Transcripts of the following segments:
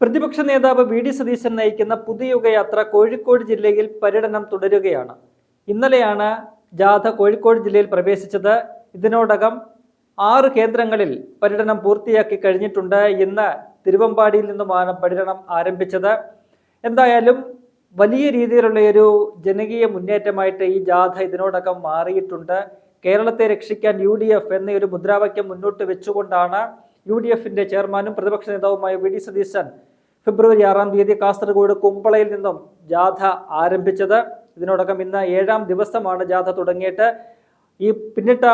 പ്രതിപക്ഷ നേതാവ് വി.ഡി. സതീശൻ നയിക്കുന്ന പുതുയുഗ യാത്ര കോഴിക്കോട് ജില്ലയിൽ പര്യടനം തുടരുകയാണ്. ഇന്നലെയാണ് ജാഥ കോഴിക്കോട് ജില്ലയിൽ പ്രവേശിച്ചത്. ഇതിനോടകം 6 കേന്ദ്രങ്ങളിൽ പര്യടനം പൂർത്തിയാക്കി കഴിഞ്ഞിട്ടുണ്ട്. ഇന്ന് തിരുവമ്പാടിയിൽ നിന്നുമാണ് പര്യടനം ആരംഭിച്ചത്. എന്തായാലും വലിയ രീതിയിലുള്ള ഒരു ജനകീയ മുന്നേറ്റമായിട്ട് ഈ ജാഥ ഇതിനോടകം മാറിയിട്ടുണ്ട്. കേരളത്തെ രക്ഷിക്കാൻ UDF എന്നൊരു മുദ്രാവാക്യം മുന്നോട്ട് വെച്ചുകൊണ്ടാണ് UDFന്റെ ചെയർമാനും പ്രതിപക്ഷ നേതാവുമായ വി.ഡി. സതീശൻ ഫെബ്രുവരി 6-ാം തീയതി കാസർഗോഡ് കുമ്പളയിൽ നിന്നും ജാഥ ആരംഭിച്ചത്. ഇതിനോടകം ഇന്ന് 7-ാം ദിവസമാണ് ജാഥ തുടങ്ങിയിട്ട്. ഈ പിന്നിട്ട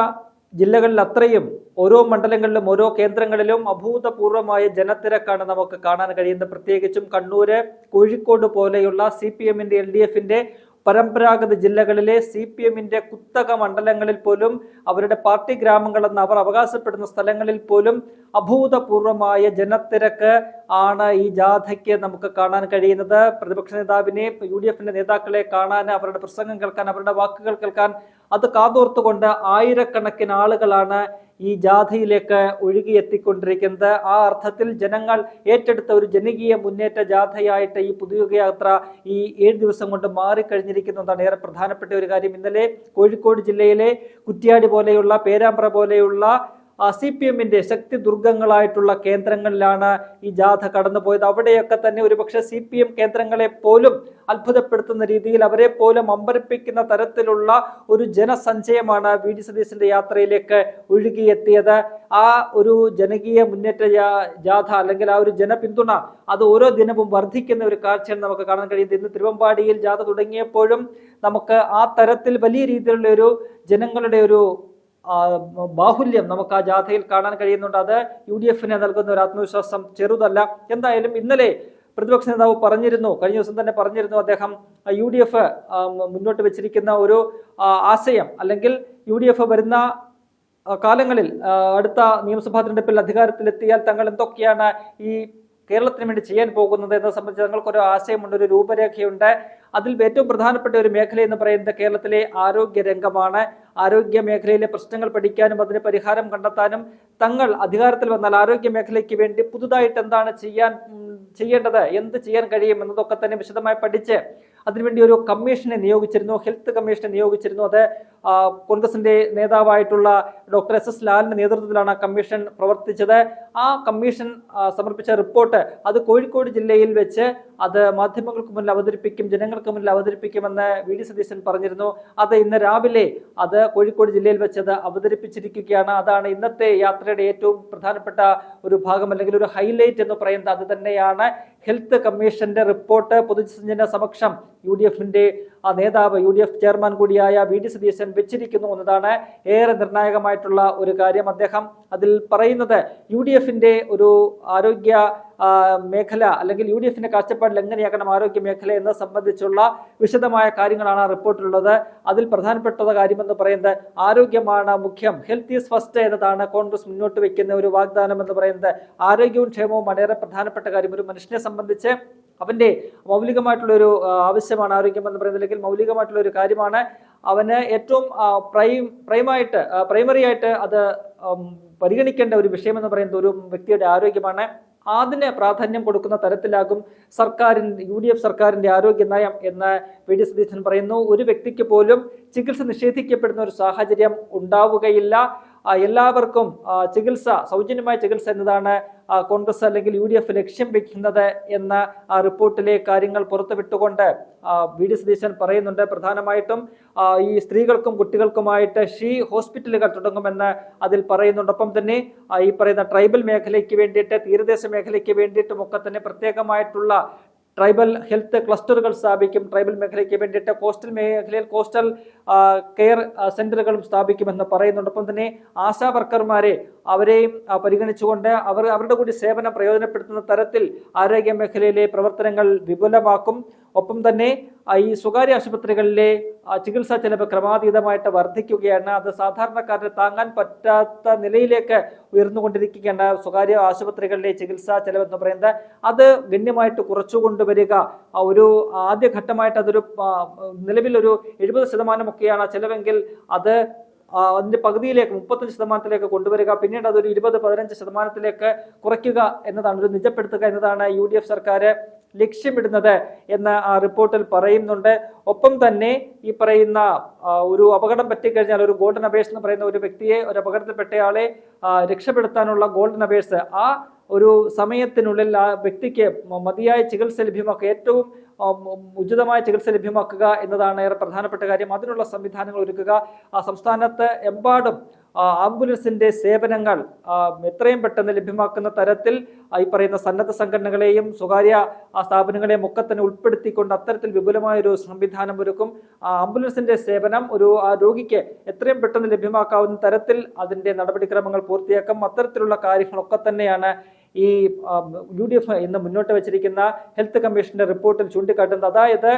ജില്ലകളിൽ അത്രയും ഓരോ മണ്ഡലങ്ങളിലും ഓരോ കേന്ദ്രങ്ങളിലും അഭൂതപൂർവമായ ജനത്തിരക്കാണ് നമുക്ക് കാണാൻ കഴിയുന്നത്. പ്രത്യേകിച്ചും കണ്ണൂര്, കോഴിക്കോട് പോലെയുള്ള CPMന്റെ LDFന്റെ പരമ്പരാഗത ജില്ലകളിലെ CPMന്റെ കുത്തക മണ്ഡലങ്ങളിൽ പോലും, അവരുടെ പാർട്ടി ഗ്രാമങ്ങളെന്ന് അവർ അവകാശപ്പെടുന്ന സ്ഥലങ്ങളിൽ പോലും അഭൂതപൂർവമായ ജനത്തിരക്ക് ആണ് ഈ ജാഥയ്ക്ക് നമുക്ക് കാണാൻ കഴിയുന്നത്. പ്രതിപക്ഷ നേതാവിനെ, UDFന്റെ നേതാക്കളെ കാണാൻ, അവരുടെ പ്രസംഗം കേൾക്കാൻ, അവരുടെ വാക്കുകൾ കേൾക്കാൻ അത് കാതോർത്തുകൊണ്ട് ആയിരക്കണക്കിന് ആളുകളാണ് ഈ ജാഥയിലേക്ക് ഒഴുകിയെത്തിക്കൊണ്ടിരിക്കുന്നത്. ആ അർത്ഥത്തിൽ ജനങ്ങൾ ഏറ്റെടുത്ത ഒരു ജനകീയ മുന്നേറ്റ ജാഥയായിട്ട് ഈ പുതുയുഗ യാത്ര ഈ 7 ദിവസം കൊണ്ട് മാറിക്കഴിഞ്ഞിരിക്കുന്നതാണ് ഏറെ പ്രധാനപ്പെട്ട ഒരു കാര്യം. ഇന്നലെ കോഴിക്കോട് ജില്ലയിലെ കുറ്റ്യാടി പോലെയുള്ള, പേരാമ്പ്ര പോലെയുള്ള CPMന്റെ ശക്തി ദുർഗങ്ങളായിട്ടുള്ള കേന്ദ്രങ്ങളിലാണ് ഈ ജാഥ കടന്നുപോയത്. അവിടെയൊക്കെ തന്നെ ഒരുപക്ഷെ CPM കേന്ദ്രങ്ങളെ പോലും അത്ഭുതപ്പെടുത്തുന്ന രീതിയിൽ, അവരെ പോലും അമ്പരപ്പിക്കുന്ന തരത്തിലുള്ള ഒരു ജനസഞ്ചയമാണ് വി.ഡി. സതീശന്റെ യാത്രയിലേക്ക് ഒഴുകിയെത്തിയത്. ആ ഒരു ജനകീയ മുന്നേറ്റ ജാഥ അല്ലെങ്കിൽ ആ ഒരു ജനപിന്തുണ അത് ഓരോ ദിനവും വർദ്ധിക്കുന്ന ഒരു കാഴ്ചയാണ് നമുക്ക് കാണാൻ കഴിയുന്നത്. ഇന്ന് തിരുവമ്പാടിയിൽ ജാഥ തുടങ്ങിയപ്പോഴും നമുക്ക് ആ തരത്തിൽ വലിയ രീതിയിലുള്ള ഒരു ജനങ്ങളുടെ ഒരു ബാഹുല്യം നമുക്ക് ആ ജാഥയിൽ കാണാൻ കഴിയുന്നുണ്ട്. അത് UDFന് നൽകുന്ന ഒരു ആത്മവിശ്വാസം ചെറുതല്ല. എന്തായാലും ഇന്നലെ പ്രതിപക്ഷ നേതാവ് പറഞ്ഞിരുന്നു, കഴിഞ്ഞ ദിവസം തന്നെ പറഞ്ഞിരുന്നു, അദ്ദേഹം UDF മുന്നോട്ട് വെച്ചിരിക്കുന്ന ഒരു ആശയം, അല്ലെങ്കിൽ UDF വരുന്ന കാലങ്ങളിൽ അടുത്ത നിയമസഭാ തെരഞ്ഞെടുപ്പിൽ അധികാരത്തിലെത്തിയാൽ തങ്ങൾ എന്തൊക്കെയാണ് ഈ കേരളത്തിന് വേണ്ടി ചെയ്യാൻ പോകുന്നത് എന്നത് സംബന്ധിച്ച് തങ്ങൾക്കൊരു ആശയമുണ്ട്, ഒരു രൂപരേഖയുണ്ട്. അതിൽ ഏറ്റവും പ്രധാനപ്പെട്ട ഒരു മേഖല എന്ന് പറയുന്നത് കേരളത്തിലെ ആരോഗ്യ രംഗമാണ്. ആരോഗ്യ മേഖലയിലെ പ്രശ്നങ്ങൾ പഠിക്കാനും അതിന് പരിഹാരം കണ്ടെത്താനും തങ്ങൾ അധികാരത്തിൽ വന്നാൽ ആരോഗ്യ മേഖലയ്ക്ക് വേണ്ടി പുതുതായിട്ട് എന്താണ് ചെയ്യേണ്ടത്, എന്ത് ചെയ്യാൻ കഴിയും എന്നതൊക്കെ തന്നെ വിശദമായി പഠിച്ച് അതിനുവേണ്ടി ഒരു കമ്മീഷനെ നിയോഗിച്ചിരുന്നു, ഹെൽത്ത് കമ്മീഷനെ നിയോഗിച്ചിരുന്നു. അത് കോൺഗ്രസിന്റെ നേതാവായിട്ടുള്ള ഡോക്ടർ SS ലാലിന്റെ നേതൃത്വത്തിലാണ് കമ്മീഷൻ പ്രവർത്തിച്ചത്. ആ കമ്മീഷൻ സമർപ്പിച്ച റിപ്പോർട്ട് അത് കോഴിക്കോട് ജില്ലയിൽ വെച്ച് അത് മാധ്യമങ്ങൾക്ക് മുന്നിൽ അവതരിപ്പിക്കും, ജനങ്ങൾക്ക് മുന്നിൽ അവതരിപ്പിക്കുമെന്ന് വി.ഡി. സതീശൻ പറഞ്ഞിരുന്നു. അത് ഇന്ന് രാവിലെ അത് കോഴിക്കോട് ജില്ലയിൽ വെച്ചത് അവതരിപ്പിച്ചിരിക്കുകയാണ്. അതാണ് ഇന്നത്തെ യാത്രയുടെ ഏറ്റവും പ്രധാനപ്പെട്ട ഒരു ഭാഗം, അല്ലെങ്കിൽ ഒരു ഹൈലൈറ്റ് എന്ന് പറയുന്നത് അത് തന്നെയാണ്. ഹെൽത്ത് കമ്മീഷന്റെ റിപ്പോർട്ട് പൊതുജന സമക്ഷം UDFന്റെ നേതാവ്, UDF ചെയർമാൻ കൂടിയായ വി.ഡി. സതീശൻ വെച്ചിരിക്കുന്നു എന്നതാണ് ഏറെ നിർണായകമായിട്ടുള്ള ഒരു കാര്യം. അദ്ദേഹം അതിൽ പറയുന്നത് UDFന്റെ ഒരു ആരോഗ്യ മേഖല, അല്ലെങ്കിൽ UDFന്റെ കാഴ്ചപ്പാടിൽ എങ്ങനെയാക്കണം ആരോഗ്യ മേഖല എന്നത് സംബന്ധിച്ചുള്ള വിശദമായ കാര്യങ്ങളാണ് ആ റിപ്പോർട്ടിലുള്ളത്. അതിൽ പ്രധാനപ്പെട്ട കാര്യമെന്ന് പറയുന്നത് ആരോഗ്യമാണ് മുഖ്യം, ഹെൽത്ത് ഈസ് ഫസ്റ്റ് എന്നതാണ് കോൺഗ്രസ് മുന്നോട്ട് വെക്കുന്ന ഒരു വാഗ്ദാനം എന്ന് പറയുന്നത്. ആരോഗ്യവും ക്ഷേമവും വളരെ പ്രധാനപ്പെട്ട കാര്യം. ഒരു മനുഷ്യനെ സംബന്ധിച്ച് അവന്റെ മൗലികമായിട്ടുള്ള ഒരു ആവശ്യമാണ് ആരോഗ്യം എന്ന് പറയുന്നത്, അല്ലെങ്കിൽ മൗലികമായിട്ടുള്ള ഒരു കാര്യമാണ്. അവന് ഏറ്റവും പ്രൈമറി ആയിട്ട് അത് പരിഗണിക്കേണ്ട ഒരു വിഷയം എന്ന് പറയുന്നത് ഒരു വ്യക്തിയുടെ ആരോഗ്യമാണ്. അതിന് പ്രാധാന്യം കൊടുക്കുന്ന തരത്തിലാകും UDF സർക്കാരിന്റെ ആരോഗ്യ നയം എന്ന് വി.ഡി. സതീശൻ പറയുന്നു. ഒരു വ്യക്തിക്ക് പോലും ചികിത്സ നിഷേധിക്കപ്പെടുന്ന ഒരു സാഹചര്യം ഉണ്ടാവുകയില്ല. എല്ലാവർക്കും ചികിത്സ, സൗജന്യമായ ചികിത്സ എന്നതാണ് കോൺഗ്രസ് അല്ലെങ്കിൽ UDF ലക്ഷ്യം വെക്കുന്നത് എന്ന ആ റിപ്പോർട്ടിലെ കാര്യങ്ങൾ പുറത്തുവിട്ടുകൊണ്ട് വി.ഡി. സതീശൻ പറയുന്നുണ്ട്. പ്രധാനമായിട്ടും ഈ സ്ത്രീകൾക്കും കുട്ടികൾക്കുമായിട്ട് ഹോസ്പിറ്റലുകൾ തുടങ്ങുമെന്ന് അതിൽ പറയുന്നുണ്ട്. ഒപ്പം തന്നെ ഈ പറയുന്ന ട്രൈബൽ മേഖലയ്ക്ക് വേണ്ടിയിട്ട്, തീരദേശ മേഖലയ്ക്ക് വേണ്ടിയിട്ടും ഒക്കെ തന്നെ പ്രത്യേകമായിട്ടുള്ള ട്രൈബൽ ഹെൽത്ത് ക്ലസ്റ്ററുകൾ സ്ഥാപിക്കും. ട്രൈബൽ മേഖലയ്ക്ക് വേണ്ടിയിട്ട് കോസ്റ്റൽ മേഖലയിൽ കോസ്റ്റൽ കെയർ സെന്ററുകളും സ്ഥാപിക്കുമെന്ന് പറയുന്നുണ്ട്. ഒപ്പം തന്നെ ആശാ വർക്കർമാരെ അവരെയും പരിഗണിച്ചുകൊണ്ട് അവരുടെ കൂടി സേവനം പ്രയോജനപ്പെടുത്തുന്ന തരത്തിൽ ആരോഗ്യ മേഖലയിലെ പ്രവർത്തനങ്ങൾ വിപുലമാക്കും. ഒപ്പം തന്നെ ഈ സ്വകാര്യ ആശുപത്രികളിലെ ചികിത്സാ ചെലവ് ക്രമാതീതമായിട്ട് വർദ്ധിക്കുകയാണ്. അത് സാധാരണക്കാരന് താങ്ങാൻ പറ്റാത്ത നിലയിലേക്ക് ഉയർന്നുകൊണ്ടിരിക്കുകയാണ്. സ്വകാര്യ ആശുപത്രികളിലെ ചികിത്സാ ചെലവ് എന്ന് പറയുന്നത് അത് ഗണ്യമായിട്ട് കുറച്ചുകൊണ്ടുവരിക. ഒരു ആദ്യഘട്ടമായിട്ട് അതൊരു നിലവിൽ ഒരു 70% ഒക്കെയാണ് ചെലവെങ്കിൽ അത് അതിന്റെ പകുതിയിലേക്ക് 35% കൊണ്ടുവരിക, പിന്നീട് അതൊരു 20-15% കുറയ്ക്കുക എന്നതാണ്, ഒരു നിജപ്പെടുത്തുക എന്നതാണ് UDF സർക്കാർ ലക്ഷ്യമിടുന്നത് എന്ന് ആ റിപ്പോർട്ടിൽ പറയുന്നുണ്ട്. ഒപ്പം തന്നെ ഈ പറയുന്ന ഒരു അപകടം പറ്റിക്കഴിഞ്ഞാൽ ഒരു ഗോൾഡൻ അവേഴ്സ് എന്ന് പറയുന്ന ഒരു വ്യക്തിയെ, ഒരു അപകടത്തിൽപ്പെട്ടയാളെ രക്ഷപ്പെടുത്താനുള്ള ഗോൾഡൻ അവേഴ്സ്, ആ ഒരു സമയത്തിനുള്ളിൽ ആ വ്യക്തിക്ക് മതിയായ ചികിത്സ ലഭ്യമാക്കുക, ഏറ്റവും ഉചിതമായ ചികിത്സ ലഭ്യമാക്കുക എന്നതാണ് ഏറെ പ്രധാനപ്പെട്ട കാര്യം. അതിനുള്ള സംവിധാനങ്ങൾ ഒരുക്കുക. സംസ്ഥാനത്ത് എമ്പാടും ആംബുലൻസിന്റെ സേവനങ്ങൾ എത്രയും പെട്ടെന്ന് ലഭ്യമാക്കുന്ന തരത്തിൽ ഈ പറയുന്ന സന്നദ്ധ സംഘടനകളെയും സ്വകാര്യ സ്ഥാപനങ്ങളെയും ഒക്കെ തന്നെ ഉൾപ്പെടുത്തിക്കൊണ്ട് അത്തരത്തിൽ വിപുലമായൊരു സംവിധാനം ഒരുക്കും. ആംബുലൻസിന്റെ സേവനം ആ രോഗിക്ക് എത്രയും പെട്ടെന്ന് ലഭ്യമാക്കാവുന്ന തരത്തിൽ അതിന്റെ നടപടിക്രമങ്ങൾ പൂർത്തിയാക്കും. അത്തരത്തിലുള്ള കാര്യങ്ങളൊക്കെ തന്നെയാണ് ഈ UDF ഇന്ന് മുന്നോട്ട് വെച്ചിരിക്കുന്ന ഹെൽത്ത് കമ്മീഷന്റെ റിപ്പോർട്ടിൽ ചൂണ്ടിക്കാട്ടുന്നത്. അതായത്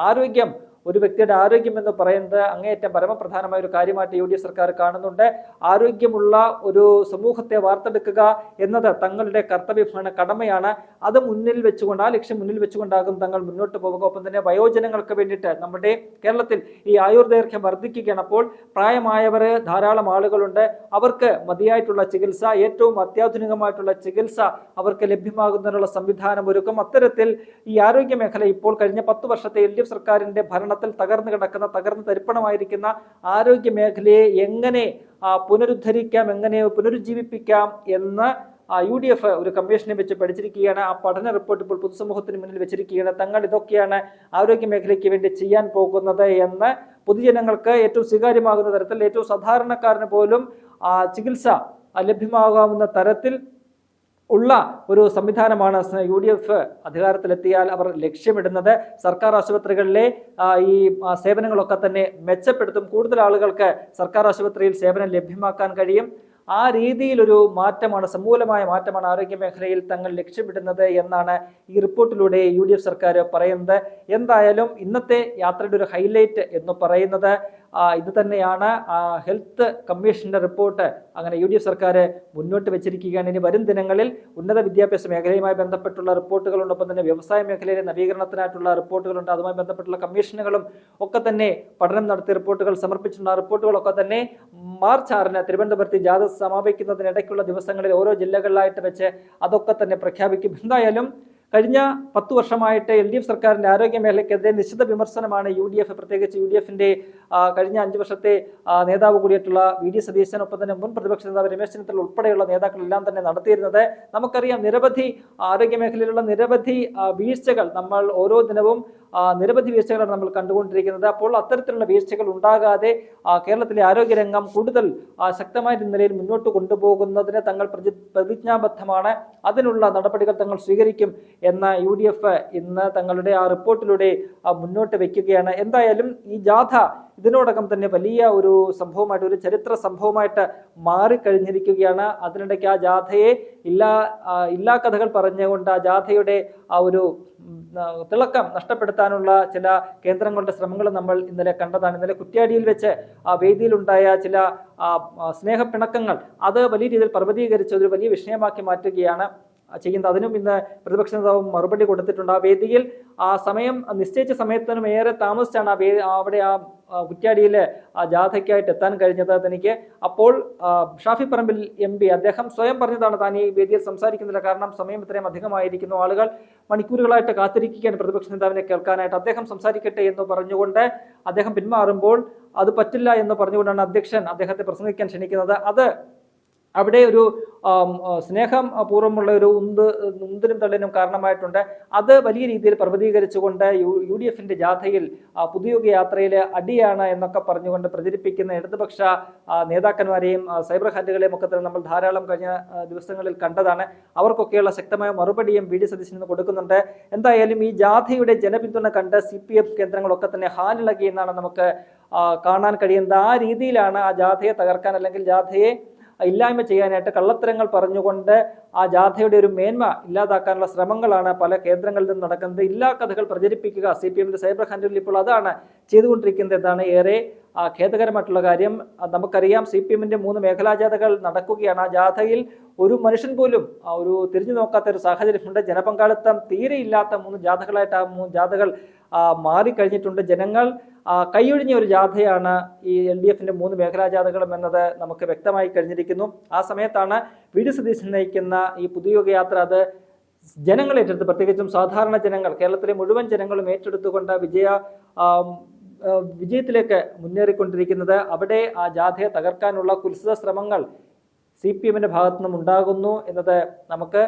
ആരോഗ്യം, ഒരു വ്യക്തിയുടെ ആരോഗ്യം എന്ന് പറയുന്നത് അങ്ങേയറ്റം പരമപ്രധാനമായ ഒരു കാര്യമായിട്ട് UDF സർക്കാർ കാണുന്നുണ്ട്. ആരോഗ്യമുള്ള ഒരു സമൂഹത്തെ വാർത്തെടുക്കുക എന്നത് തങ്ങളുടെ കർത്തവ്യമാണ്, കടമയാണ്. അത് മുന്നിൽ വെച്ചുകൊണ്ട്, ആ ലക്ഷ്യം മുന്നിൽ വെച്ചുകൊണ്ടാകും തങ്ങൾ മുന്നോട്ട് പോവുക. ഒപ്പം തന്നെ വയോജനങ്ങൾക്ക് വേണ്ടിയിട്ട് നമ്മുടെ കേരളത്തിൽ ഈ ആയുർദൈർഘ്യം വർദ്ധിക്കുകയാണ്. അപ്പോൾ പ്രായമായവർ ധാരാളം ആളുകളുണ്ട്. അവർക്ക് മതിയായിട്ടുള്ള ചികിത്സ, ഏറ്റവും അത്യാധുനികമായിട്ടുള്ള ചികിത്സ അവർക്ക് ലഭ്യമാകുന്നതിനുള്ള സംവിധാനം ഒരുക്കും. അത്തരത്തിൽ ഈ ആരോഗ്യ മേഖല ഇപ്പോൾ കഴിഞ്ഞ 10 വർഷത്തെ LDF സർക്കാരിന്റെ തകർന്നു കിടക്കുന്ന, തകർന്ന് തരിപ്പണമായിരിക്കുന്ന ആരോഗ്യ മേഖലയെ എങ്ങനെ പുനരുദ്ധരിക്കാം, എങ്ങനെ പുനരുജ്ജീവിപ്പിക്കാം എന്ന് UDF ഒരു കമ്മീഷനെ വെച്ച് പഠിച്ചിരിക്കുകയാണ്. ആ പഠന റിപ്പോർട്ട് ഇപ്പോൾ പൊതുസമൂഹത്തിന് മുന്നിൽ വെച്ചിരിക്കുകയാണ്. തങ്ങൾ ഇതൊക്കെയാണ് ആരോഗ്യ മേഖലയ്ക്ക് വേണ്ടി ചെയ്യാൻ പോകുന്നത് എന്ന് പൊതുജനങ്ങൾക്ക് ഏറ്റവും സ്വീകാര്യമാകുന്ന തരത്തിൽ, ഏറ്റവും സാധാരണക്കാരന് പോലും ചികിത്സ ലഭ്യമാകാവുന്ന തരത്തിൽ ഉള്ള ഒരു സംവിധാനമാണ് UDF അധികാരത്തിലെത്തിയാൽ അവർ ലക്ഷ്യമിടുന്നത്. സർക്കാർ ആശുപത്രികളിലെ ഈ സേവനങ്ങളൊക്കെ തന്നെ മെച്ചപ്പെടുത്തും. കൂടുതൽ ആളുകൾക്ക് സർക്കാർ ആശുപത്രിയിൽ സേവനം ലഭ്യമാക്കാൻ കഴിയും. ആ രീതിയിലൊരു മാറ്റമാണ്, സമൂലമായ മാറ്റമാണ് ആരോഗ്യ മേഖലയിൽ തങ്ങൾ ലക്ഷ്യമിടുന്നത് എന്നാണ് ഈ റിപ്പോർട്ടിലൂടെ UDF സർക്കാർ പറയുന്നത്. എന്തായാലും ഇന്നത്തെ യാത്രയുടെ ഒരു ഹൈലൈറ്റ് എന്ന് പറയുന്നത് ഇത് തന്നെയാണ്. ഹെൽത്ത് കമ്മീഷന്റെ റിപ്പോർട്ട് അങ്ങനെ UDF സർക്കാർ മുന്നോട്ട് വെച്ചിരിക്കുകയാണ്. ഇനി വരും ദിനങ്ങളിൽ ഉന്നത വിദ്യാഭ്യാസ മേഖലയുമായി ബന്ധപ്പെട്ടുള്ള റിപ്പോർട്ടുകളുണ്ട്, ഒപ്പം തന്നെ വ്യവസായ മേഖലയിലെ നവീകരണത്തിനായിട്ടുള്ള റിപ്പോർട്ടുകളുണ്ട്. അതുമായി ബന്ധപ്പെട്ടുള്ള കമ്മീഷനുകളും ഒക്കെ തന്നെ പഠനം നടത്തി റിപ്പോർട്ടുകൾ സമർപ്പിച്ചിട്ടുണ്ട്. ആ റിപ്പോർട്ടുകളൊക്കെ തന്നെ മാർച്ച് 6-ന് തിരുവനന്തപുരത്ത് ജാഥ സമാപിക്കുന്നതിനിടയ്ക്കുള്ള ദിവസങ്ങളിൽ ഓരോ ജില്ലകളിലായിട്ട് വെച്ച് അതൊക്കെ തന്നെ പ്രഖ്യാപിക്കും. എന്തായാലും കഴിഞ്ഞ 10 വർഷമായിട്ട് LDF സർക്കാരിന്റെ ആരോഗ്യ മേഖലയ്ക്കെതിരെ നിശ്ചിത വിമർശനമാണ് UDF, പ്രത്യേകിച്ച് UDFന്റെ കഴിഞ്ഞ 5 വർഷത്തെ നേതാവ് കൂടിയിട്ടുള്ള VD സതീശൻ, ഒപ്പം തന്നെ മുൻ പ്രതിപക്ഷ നേതാവ് രമേശ് ചെന്നിത്തല ഉൾപ്പെടെയുള്ള നേതാക്കളെല്ലാം തന്നെ നടത്തിയിരുന്നത്. നമുക്കറിയാം, നിരവധി ആരോഗ്യ മേഖലയിലുള്ള നിരവധി വീഴ്ചകൾ, നമ്മൾ ഓരോ ദിനവും നിരവധി വീഴ്ചകളാണ് നമ്മൾ കണ്ടുകൊണ്ടിരിക്കുന്നത്. അപ്പോൾ അത്തരത്തിലുള്ള വീഴ്ചകൾ ഉണ്ടാകാതെ കേരളത്തിലെ ആരോഗ്യരംഗം കൂടുതൽ ശക്തമായ നിലയിൽ മുന്നോട്ട് കൊണ്ടുപോകുന്നതിന് തങ്ങൾ പ്രതിജ്ഞാബദ്ധമാണ്. അതിനുള്ള നടപടികൾ തങ്ങൾ സ്വീകരിക്കും എന്ന UDF ഇന്ന് തങ്ങളുടെ ആ റിപ്പോർട്ടിലൂടെ മുന്നോട്ട് വയ്ക്കുകയാണ്. എന്തായാലും ഈ ജാഥ ഇതിനോടകം തന്നെ വലിയ ഒരു സംഭവമായിട്ട്, ഒരു ചരിത്ര സംഭവമായിട്ട് മാറിക്കഴിഞ്ഞിരിക്കുകയാണ്. അതിനിടയ്ക്ക് ആ ജാഥയെ ഇല്ലാ കഥകൾ പറഞ്ഞുകൊണ്ട് ആ ജാഥയുടെ ആ ഒരു തിളക്കം നഷ്ടപ്പെടുത്താനുള്ള ചില കേന്ദ്രങ്ങളുടെ ശ്രമങ്ങൾ നമ്മൾ ഇന്നലെ കണ്ടതാണ്. ഇന്നലെ കുറ്റ്യാടിയിൽ വെച്ച് ആ വേദിയിലുണ്ടായ ചില സ്നേഹപ്പിണക്കങ്ങൾ അത് വലിയ രീതിയിൽ പർവ്വതീകരിച്ച് ഒരു വലിയ വിഷയമാക്കി മാറ്റുകയാണ് ചെയ്യുന്നത്. അതിനും ഇന്ന് പ്രതിപക്ഷ നേതാവ് മറുപടി കൊടുത്തിട്ടുണ്ട്. ആ വേദിയിൽ ആ സമയം നിശ്ചയിച്ച സമയത്തിനും ഏറെ താമസിച്ചാണ് അവിടെ ആ കുറ്റ്യാടിയിൽ ജാഥയ്ക്കായിട്ട് എത്താൻ കഴിഞ്ഞത് തനിക്ക്. അപ്പോൾ ഷാഫി പറമ്പിൽ MP അദ്ദേഹം സ്വയം പറഞ്ഞതാണ് താൻ ഈ വേദിയിൽ സംസാരിക്കുന്നില്ല, കാരണം സമയം ഇത്രയും അധികമായിരിക്കുന്നു, ആളുകൾ മണിക്കൂറുകളായിട്ട് കാത്തിരിക്കുകയാണ് പ്രതിപക്ഷ നേതാവിനെ കേൾക്കാനായിട്ട്, അദ്ദേഹം സംസാരിക്കട്ടെ എന്ന് പറഞ്ഞുകൊണ്ട് അദ്ദേഹം പിന്മാറുമ്പോൾ അത് പറ്റില്ല എന്ന് പറഞ്ഞുകൊണ്ടാണ് അധ്യക്ഷൻ അദ്ദേഹത്തെ പ്രസംഗിക്കാൻ ക്ഷണിക്കുന്നത്. അത് അവിടെ ഒരു സ്നേഹം പൂർവ്വമുള്ള ഒരു ഉന്തിനും തള്ളിനും കാരണമായിട്ടുണ്ട്. അത് വലിയ രീതിയിൽ പർവ്വതീകരിച്ചുകൊണ്ട് UDFന്റെ ജാഥയിൽ പുതുയുഗ യാത്രയിൽ അടിയാണ് എന്നൊക്കെ പറഞ്ഞുകൊണ്ട് പ്രചരിപ്പിക്കുന്ന ഇടതുപക്ഷ നേതാക്കന്മാരെയും സൈബർ ഹാൻഡുകളെയും ഒക്കെ തന്നെ നമ്മൾ ധാരാളം കഴിഞ്ഞ ദിവസങ്ങളിൽ കണ്ടതാണ്. അവർക്കൊക്കെയുള്ള ശക്തമായ മറുപടിയും VD സതീശന് കൊടുക്കുന്നുണ്ട്. എന്തായാലും ഈ ജാഥയുടെ ജനപിന്തുണ കണ്ട് CPF കേന്ദ്രങ്ങളൊക്കെ തന്നെ ഹാലിളകി എന്നാണ് നമുക്ക് കാണാൻ കഴിയുന്നത്. ആ രീതിയിലാണ് ആ ജാഥയെ തകർക്കാൻ, അല്ലെങ്കിൽ ജാഥയെ ഇല്ലായ്മ ചെയ്യാനായിട്ട് കള്ളത്തരങ്ങൾ പറഞ്ഞുകൊണ്ട് ആ ജാഥയുടെ ഒരു മേന്മ ഇല്ലാതാക്കാനുള്ള ശ്രമങ്ങളാണ് പല കേന്ദ്രങ്ങളിൽ നിന്നും നടക്കുന്നത്. ഇല്ലാ കഥകൾ പ്രചരിപ്പിക്കുക CPMന്റെ സൈബർ ഹാൻഡിൽ ഇപ്പോൾ അതാണ് ചെയ്തുകൊണ്ടിരിക്കുന്നത്. എന്നാണ് ഏറെ ഖേദകരമായിട്ടുള്ള കാര്യം. നമുക്കറിയാം, CPMന്റെ 3 മേഖലാ ജാഥകൾ നടക്കുകയാണ്. ആ ജാഥയിൽ ഒരു മനുഷ്യൻ പോലും ഒരു തിരിഞ്ഞു നോക്കാത്ത ഒരു സാഹചര്യമുണ്ട്. ജനപങ്കാളിത്തം തീരെ ഇല്ലാത്ത 3 ജാഥകളായിട്ട് ആ 3 ജാഥകൾ മാറിക്കഴിഞ്ഞിട്ടുണ്ട്. ജനങ്ങൾ കൈയൊഴിഞ്ഞ ഒരു ജാഥയാണ് ഈ LDFന്റെ 3 മേഖലാ ജാഥകളും എന്നത് നമുക്ക് വ്യക്തമായി കഴിഞ്ഞിരിക്കുന്നു. ആ സമയത്താണ് വി.ഡി. സതീശൻ നയിക്കുന്ന ഈ പുതുയുഗ യാത്ര അത് ജനങ്ങൾ ഏറ്റെടുത്ത്, പ്രത്യേകിച്ചും സാധാരണ ജനങ്ങൾ, കേരളത്തിലെ മുഴുവൻ ജനങ്ങളും ഏറ്റെടുത്തുകൊണ്ട് വിജയത്തിലേക്ക് മുന്നേറിക്കൊണ്ടിരിക്കുന്നത്. അവിടെ ആ ജാഥയെ തകർക്കാനുള്ള കുൽസിത ശ്രമങ്ങൾ CPMന്റെ ഭാഗത്തു നിന്നും ഉണ്ടാകുന്നു എന്നത് നമുക്ക്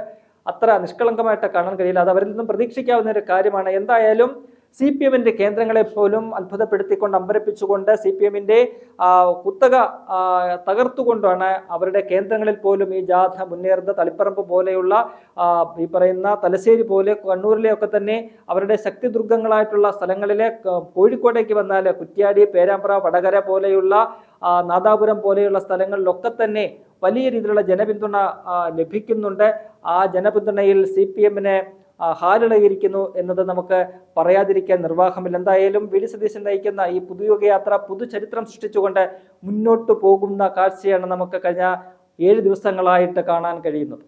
അത്ര നിഷ്കളങ്കമായിട്ട് കാണാൻ കഴിയില്ല. അത് അവരിൽ നിന്നും പ്രതീക്ഷിക്കാവുന്ന ഒരു കാര്യമാണ്. എന്തായാലും CPMന്റെ കേന്ദ്രങ്ങളെ പോലും അത്ഭുതപ്പെടുത്തിക്കൊണ്ട്, അമ്പരപ്പിച്ചുകൊണ്ട്, CPMന്റെ കുത്തക തകർത്തുകൊണ്ടാണ് അവരുടെ കേന്ദ്രങ്ങളിൽ പോലും ഈ ജാഥ മുന്നേറുന്നത്. തളിപ്പറമ്പ് പോലെയുള്ള, ഈ പറയുന്ന തലശ്ശേരി പോലെ, കണ്ണൂരിലെയൊക്കെ തന്നെ അവരുടെ ശക്തി ദുർഗങ്ങളായിട്ടുള്ള സ്ഥലങ്ങളിലെ, കോഴിക്കോടേക്ക് വന്നാൽ കുറ്റ്യാടി, പേരാമ്പ്ര, വടകര പോലെയുള്ള, നാദാപുരം പോലെയുള്ള സ്ഥലങ്ങളിലൊക്കെ തന്നെ വലിയ രീതിയിലുള്ള ജനപിന്തുണ ലഭിക്കുന്നുണ്ട്. ആ ജനപിന്തുണയിൽ CPMന് ഹാലിളകിയിരിക്കുന്നു എന്നത് നമുക്ക് പറയാതിരിക്കാൻ നിർവാഹമില്ല. എന്തായാലും വി.ഡി. സതീശൻ നയിക്കുന്ന ഈ പുതുയുഗ യാത്ര പുതുചരിത്രം സൃഷ്ടിച്ചുകൊണ്ട് മുന്നോട്ട് പോകുന്ന കാഴ്ചയാണ് നമുക്ക് കഴിഞ്ഞ 7 ദിവസങ്ങളായിട്ട് കാണാൻ കഴിയുന്നത്.